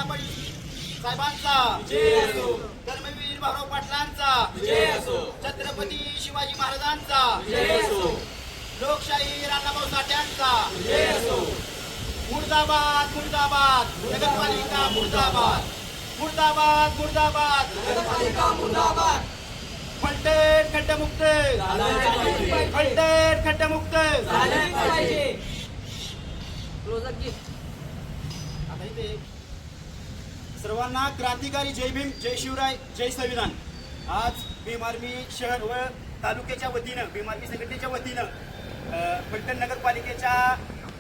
फडणवीस साहेबांचा, धर्मवीर भाऊराव पाटलांचा, छत्रपती शिवाजी महाराजांचा, लोकशाही राणाभाऊ साठ्यांचा, मुर्दाबाद मुर्दाबाद नगरपालिका मुर्दाबाद, मुर्दाबाद मुर्दाबाद नगरपालिका मुर्दाबाद, फलटण खड्डमुक्त, फलटण खड्डमुक्त. आता इथे सर्वांना क्रांतिकारी जय भीम, जय शिवराय, जय संविधान. आज भीम आर्मी शहर व तालुक्याच्या वतीनं, भीम आर्मी संघटनेच्या वतीनं फलटण नगरपालिकेच्या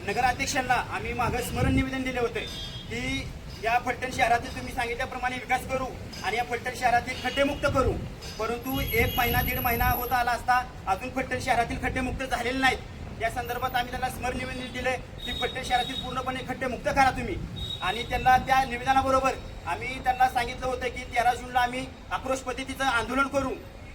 नगराध्यक्षांना आम्ही मागं स्मरण निवेदन दिले होते की या फलटण शहरातील तुम्ही सांगितल्याप्रमाणे विकास करू आणि या फलटण शहरातील खड्डेमुक्त करू. परंतु एक महिना दीड महिना होत आला असता अजून फलटण शहरातील खड्डेमुक्त झालेले नाहीत. या संदर्भात आम्ही त्यांना स्मरण निवेदन दिले की फलटण शहरातील पूर्णपणे खड्डेमुक्त करा तुम्ही. आणि त्यांना त्या निवेदनाबरोबर आम्ही त्यांना सांगितलं होतं की 13 जूनला आम्ही आक्रोश पद्धतीचं आंदोलन करू.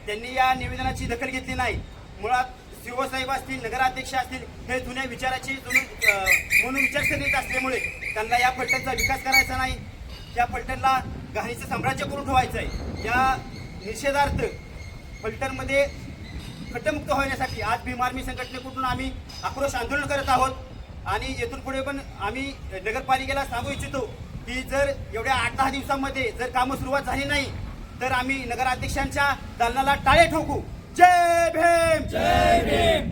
त्यांनी या निवेदनाची दखल घेतली नाही. मुळात शिवसाहेब असतील, नगराध्यक्ष असतील, हे जुन्या विचाराचे म्हणून विचारसरणीत असल्यामुळे त्यांना या फलटणचा विकास करायचा नाही, या फलटणला घाणीचं साम्राज्य करून ठेवायचं आहे. या निषेधार्थ फलटणमध्ये खड्डेमुक्त होण्यासाठी आज भीम आर्मी संघटनेकडून आम्ही आक्रोश आंदोलन करत आहोत. आणि येथून पुढे पण आम्ही नगरपालिकेला सांगू इच्छितो की जर एवढ्या 8-10 दिवसांमध्ये जर कामं सुरुवात झाली नाही तर आम्ही नगराध्यक्षांच्या दालनाला टाळे ठोकू. जय भीम, जय भीम.